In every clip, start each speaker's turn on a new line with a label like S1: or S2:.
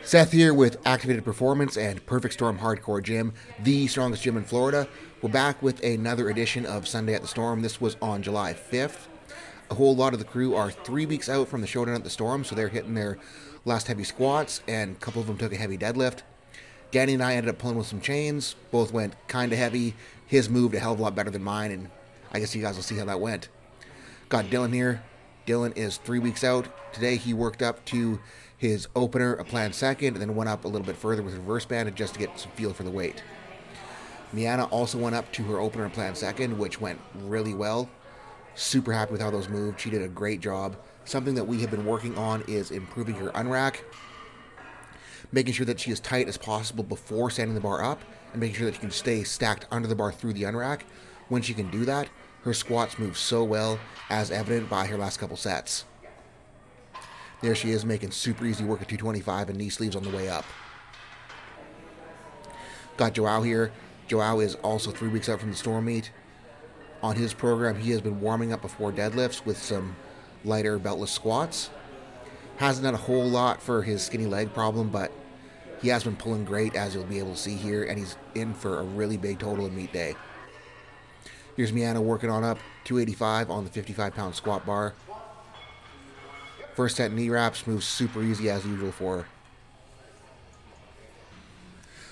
S1: Seth here with Activated Performance and Perfect Storm Hardcore Gym, the strongest gym in Florida. We're back with another edition of Sunday at the Storm. This was on July 5th. A whole lot of the crew are 3 weeks out from the showdown at the Storm, so they're hitting their last heavy squats, and a couple of them took a heavy deadlift. Danny and I ended up pulling with some chains. Both went kind of heavy. His moved a hell of a lot better than mine, and I guess you guys will see how that went. Got Dylan here. Dylan is 3 weeks out. Today he worked up to his opener, a planned second, and then went up a little bit further with reverse banded just to get some feel for the weight. Miana also went up to her opener and planned second, which went really well. Super happy with how those moved. She did a great job. Something that we have been working on is improving her unrack, making sure that she is tight as possible before standing the bar up, and making sure that she can stay stacked under the bar through the unrack. When she can do that, her squats move so well, as evident by her last couple sets. There she is, making super easy work at 225 and knee sleeves on the way up. Got Joao here. Joao is also 3 weeks out from the Storm meet. On his program, he has been warming up before deadlifts with some lighter beltless squats. Hasn't done a whole lot for his skinny leg problem, but he has been pulling great, as you'll be able to see here, and he's in for a really big total in meet day. Here's Miana working on up 285 on the 55-pound squat bar. First set knee wraps, moves super easy as usual for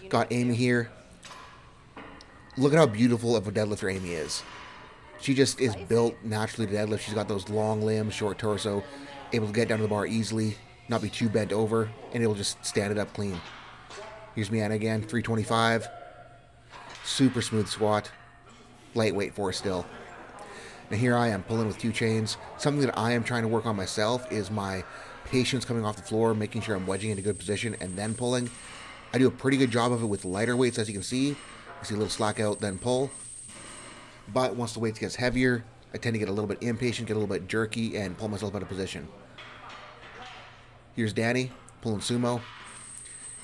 S1: her. Got Amy here. Look at how beautiful of a deadlifter Amy is. She just is built naturally to deadlift. She's got those long limbs, short torso, able to get down to the bar easily, not be too bent over, and able to just stand it up clean. Here's Miana again, 325. Super smooth squat. Lightweight for her still. Now here I am pulling with 2 chains. Something that I am trying to work on myself is my patience coming off the floor, making sure I'm wedging into good position and then pulling. I do a pretty good job of it with lighter weights, as you can see. You see a little slack out, then pull. But once the weight gets heavier, I tend to get a little bit impatient, get a little bit jerky, and pull myself out of position. Here's Danny pulling sumo.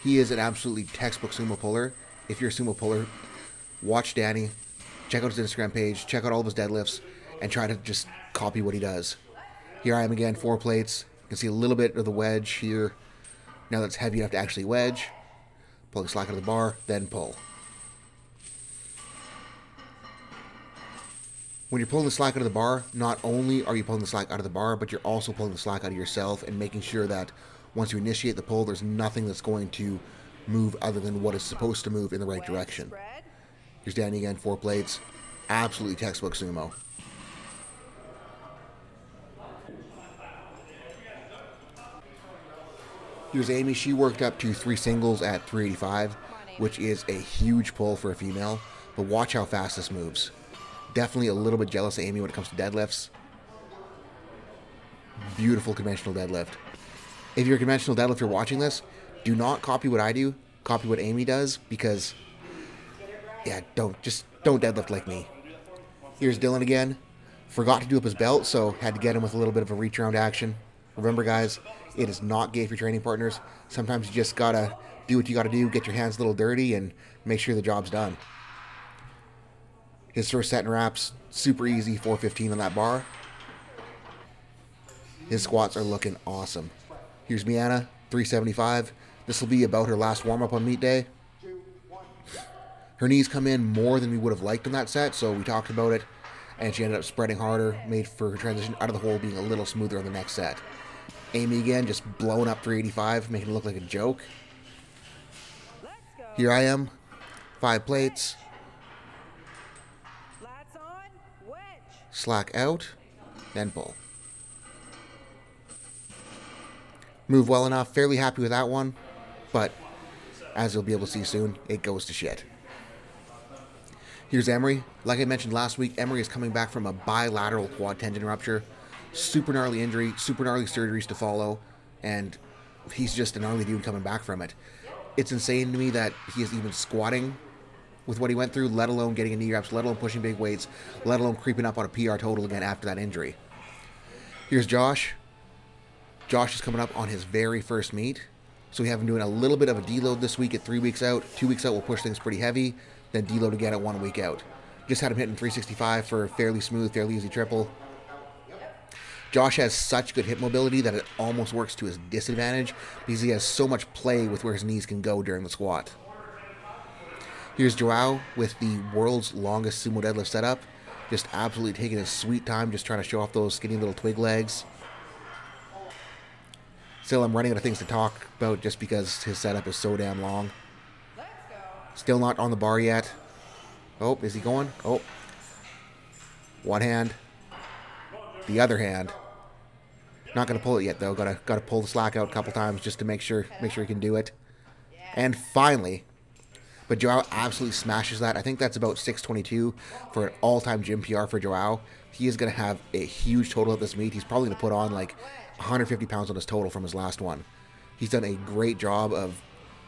S1: He is an absolutely textbook sumo puller. If you're a sumo puller, watch Danny, check out his Instagram page, check out all of his deadlifts, and try to just copy what he does. Here I am again, 4 plates. You can see a little bit of the wedge here. Now that's heavy enough to actually wedge. Pulling slack out of the bar, then pull. When you're pulling the slack out of the bar, not only are you pulling the slack out of the bar, but you're also pulling the slack out of yourself and making sure that once you initiate the pull, there's nothing that's going to move other than what is supposed to move in the right direction. Here's Danny again, 4 plates. Absolutely textbook sumo. Here's Amy. She worked up to 3 singles at 385, which is a huge pull for a female. But watch how fast this moves. Definitely a little bit jealous of Amy when it comes to deadlifts. Beautiful conventional deadlift. If you're a conventional deadlifter watching this, do not copy what I do. Copy what Amy does, because, yeah, don't deadlift like me. Here's Dylan again. Forgot to do up his belt, so had to get him with a little bit of a reach around action. Remember, guys, it is not gay for training partners. Sometimes you just gotta do what you gotta do, get your hands a little dirty, and make sure the job's done. His first set in wraps, super easy, 415 on that bar. His squats are looking awesome. Here's Miana, 375. This will be about her last warm-up on meet day. Her knees come in more than we would have liked on that set, so we talked about it, and she ended up spreading harder, made for her transition out of the hole being a little smoother on the next set. Amy again, just blowing up 385, making it look like a joke. Here I am, 5 plates. Slack out, then pull. Move well enough, fairly happy with that one, but as you'll be able to see soon, it goes to shit. Here's Emery. Like I mentioned last week, Emery is coming back from a bilateral quad tendon rupture. Super gnarly injury, super gnarly surgeries to follow, and he's just a gnarly dude coming back from it. It's insane to me that he is even squatting with what he went through, let alone getting a knee wraps, let alone pushing big weights, let alone creeping up on a PR total again after that injury. Here's Josh. Josh is coming up on his very first meet, so we have him doing a little bit of a deload this week at 3 weeks out. 2 weeks out, we'll push things pretty heavy, then deload again at 1 week out. Just had him hitting 365 for a fairly smooth, fairly easy triple. Josh has such good hip mobility that it almost works to his disadvantage because he has so much play with where his knees can go during the squat. Here's Joao with the world's longest sumo deadlift setup. Just absolutely taking his sweet time, just trying to show off those skinny little twig legs. Still, I'm running out of things to talk about just because his setup is so damn long. Still not on the bar yet. Oh, is he going? Oh. One hand. The other hand. Not going to pull it yet, though. Got to pull the slack out a couple times just to make sure he can do it. And finally, but Joao absolutely smashes that. I think that's about 622 for an all-time gym PR for Joao. He is going to have a huge total at this meet. He's probably going to put on like 150 pounds on his total from his last one. He's done a great job of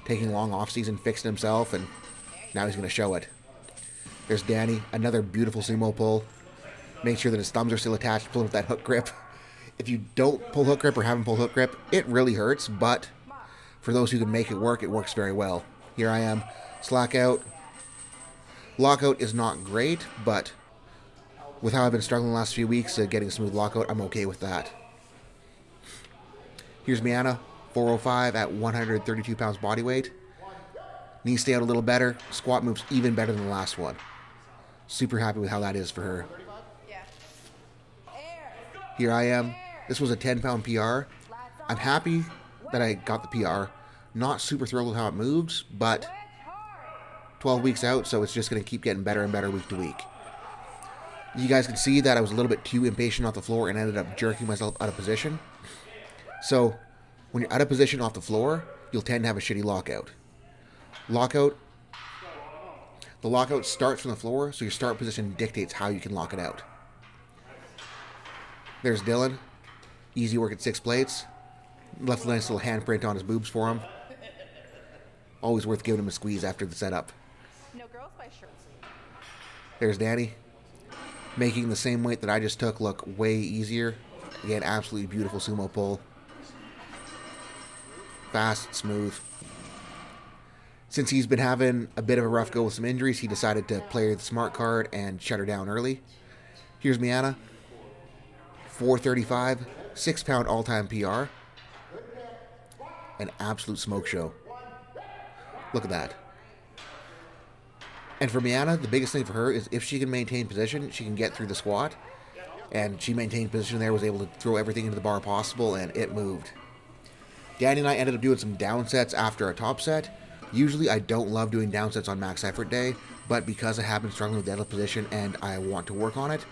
S1: taking long off-season, fixing himself, and now he's going to show it. There's Danny, another beautiful sumo pull. Make sure that his thumbs are still attached, pulling with that hook grip. If you don't pull hook grip or haven't pulled hook grip, it really hurts, but for those who can make it works very well. Here I am, slack out. Lockout is not great, but with how I've been struggling the last few weeks getting a smooth lockout, I'm okay with that. Here's Miana, 405 at 132 pounds body weight. Knees stay out a little better. Squat moves even better than the last one. Super happy with how that is for her. Here I am. This was a 10-pound PR. I'm happy that I got the PR. Not super thrilled with how it moves, but 12 weeks out, so it's just going to keep getting better and better week to week. You guys can see that I was a little bit too impatient off the floor and ended up jerking myself out of position. So when you're out of position off the floor, you'll tend to have a shitty lockout. The lockout starts from the floor, so your start position dictates how you can lock it out. There's Dylan. Easy work at 6 plates. Left a nice little handprint on his boobs for him. Always worth giving him a squeeze after the setup. No girls by shirts. There's Danny. Making the same weight that I just took look way easier. Again, absolutely beautiful sumo pull. Fast, smooth. Since he's been having a bit of a rough go with some injuries, he decided to play the smart card and shut her down early. Here's Miana. 435, 6-pound all-time PR. An absolute smoke show. Look at that. And for Miana, the biggest thing for her is if she can maintain position, she can get through the squat. And she maintained position there, was able to throw everything into the bar possible, and it moved. Danny and I ended up doing some down sets after our top set. Usually I don't love doing down sets on max effort day, but because I have been struggling with deadlift position and I want to work on it,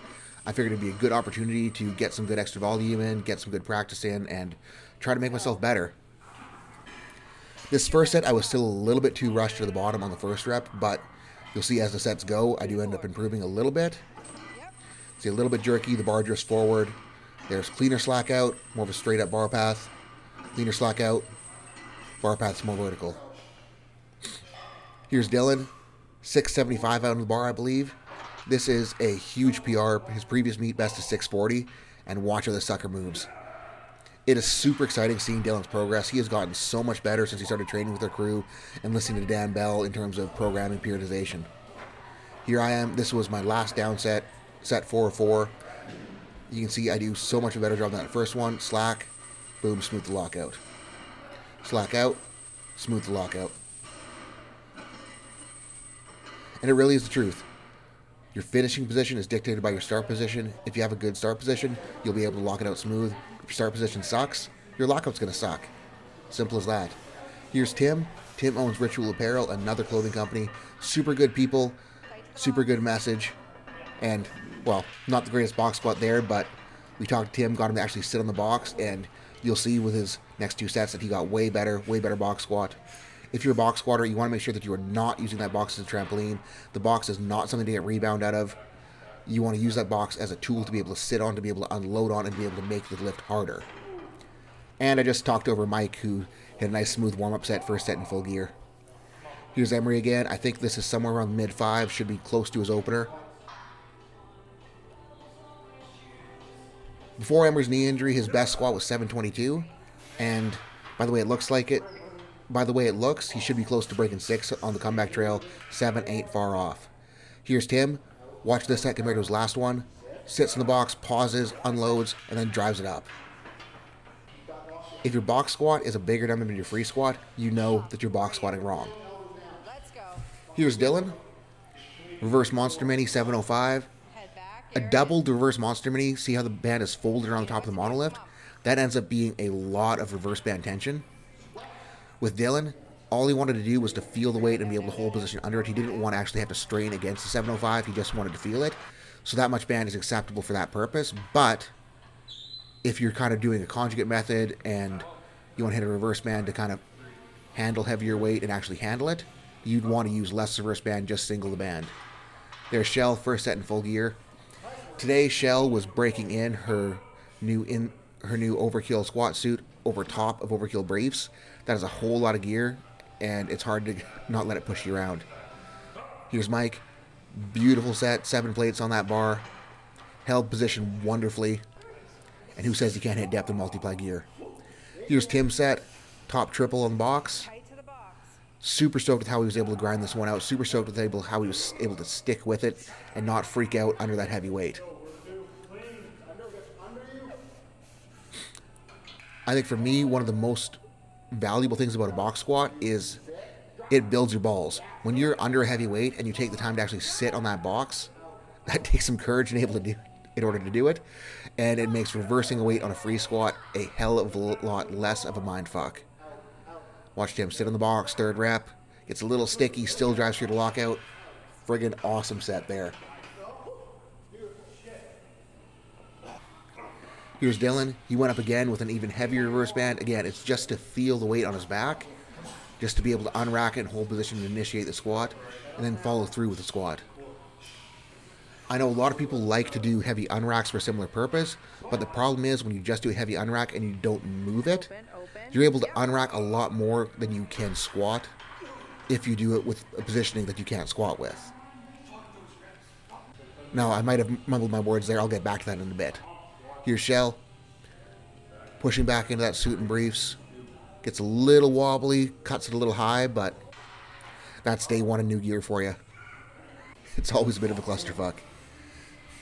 S1: I figured it'd be a good opportunity to get some good extra volume in, get some good practice in, and try to make myself better. This first set, I was still a little bit too rushed to the bottom on the first rep, but you'll see as the sets go, I do end up improving a little bit. See, a little bit jerky, the bar drifts forward. There's cleaner slack out, more of a straight up bar path. Cleaner slack out, bar path's more vertical. Here's Dylan, 675 out on the bar, I believe. This is a huge PR. His previous meet best is 640, and watch how the sucker moves. It is super exciting seeing Dylan's progress. He has gotten so much better since he started training with our crew and listening to Dan Bell in terms of programming periodization. Here I am. This was my last down set, set 404. You can see I do so much a better job than that first one. Slack, boom, smooth the lockout. Slack out, smooth the lockout. And it really is the truth. Your finishing position is dictated by your start position. If you have a good start position, you'll be able to lock it out smooth. If your start position sucks, your lockout's going to suck. Simple as that. Here's Tim. Tim owns Ritual Apparel, another clothing company. Super good people, super good message. And, well, not the greatest box squat there, but we talked to Tim, got him to actually sit on the box, and you'll see with his next 2 sets that he got way better box squat. If you're a box squatter, you want to make sure that you are not using that box as a trampoline. The box is not something to get rebound out of. You want to use that box as a tool to be able to sit on, to be able to unload on, and be able to make the lift harder. And I just talked over Mike, who had a nice smooth warm-up set, first set in full gear. Here's Emery again. I think this is somewhere around mid-5, should be close to his opener. Before Emery's knee injury, his best squat was 722, and by the way it looks, he should be close to breaking 6 on the comeback trail, 7, 8 far off. Here's Tim. Watch this set compared to his last one. sits in the box, pauses, unloads, and then drives it up. If your box squat is a bigger number than your free squat, you know that you're box squatting wrong. Here's Dylan. Reverse Monster Mini 705. A doubled reverse Monster Mini. See how the band is folded around the top of the monolift? That ends up being a lot of reverse band tension. With Dylan, all he wanted to do was to feel the weight and be able to hold position under it. He didn't want to actually have to strain against the 705. He just wanted to feel it. So that much band is acceptable for that purpose. But if you're kind of doing a conjugate method and you want to hit a reverse band to kind of handle heavier weight and actually handle it, you'd want to use less reverse band, just single the band. There's Shell, first set in full gear. Today, Shell was breaking in her new Overkill squat suit over top of Overkill briefs. That is a whole lot of gear, and it's hard to not let it push you around. Here's Mike. Beautiful set, 7 plates on that bar. Held position wonderfully. And who says you can't hit depth in multiply gear? Here's Tim's set, top triple on the box. Super stoked with how he was able to grind this one out. Super stoked with how he was able to stick with it and not freak out under that heavy weight. I think for me, one of the most valuable things about a box squat is it builds your balls. When you're under a heavy weight and you take the time to actually sit on that box, that takes some courage and able to do in order to do it, and it makes reversing a weight on a free squat a hell of a lot less of a mind fuck. Watched him sit in the box, third rep, gets a little sticky, still drives through the lockout. Friggin' awesome set there. Here's Dylan. He went up again with an even heavier reverse band. Again, it's just to feel the weight on his back, just to be able to unrack it and hold position to initiate the squat, and then follow through with the squat. I know a lot of people like to do heavy unracks for a similar purpose, but the problem is when you just do a heavy unrack and you don't move it, you're able to unrack a lot more than you can squat if you do it with a positioning that you can't squat with. Now, I might have mumbled my words there. I'll get back to that in a bit. Here's Shell, pushing back into that suit and briefs. Gets a little wobbly, cuts it a little high, but that's day one in new gear for you. It's always a bit of a clusterfuck.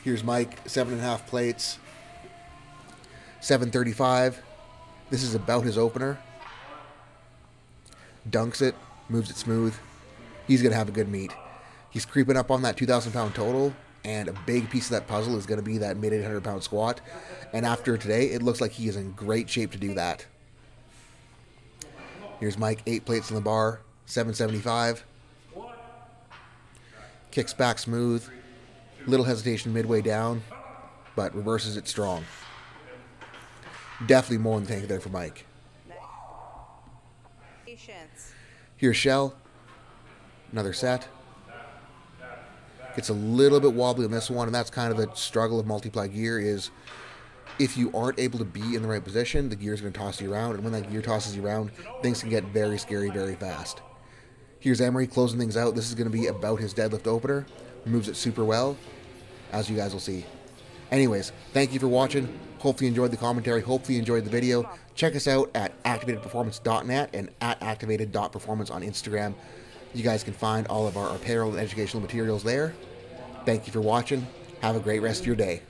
S1: Here's Mike, 7.5 plates, 735. This is about his opener. Dunks it, moves it smooth. He's going to have a good meet. He's creeping up on that 2,000 pound total, and a big piece of that puzzle is going to be that mid 800 pound squat. And after today, it looks like he is in great shape to do that. Here's Mike, 8 plates in the bar, 775. Kicks back smooth. Little hesitation midway down, but reverses it strong. Definitely more in the tank there for Mike. Here's Shell. Another set. Gets a little bit wobbly on this one, and that's kind of the struggle of multiply gear is if you aren't able to be in the right position, the gear is going to toss you around, and when that gear tosses you around, things can get very scary very fast. Here's Emery closing things out. This is going to be about his deadlift opener. Moves it super well, as you guys will see. Anyways, thank you for watching. Hopefully you enjoyed the commentary. Hopefully you enjoyed the video. Check us out at activatedperformance.net and at activated.performance on Instagram. You guys can find all of our apparel and educational materials there. Thank you for watching. Have a great rest of your day.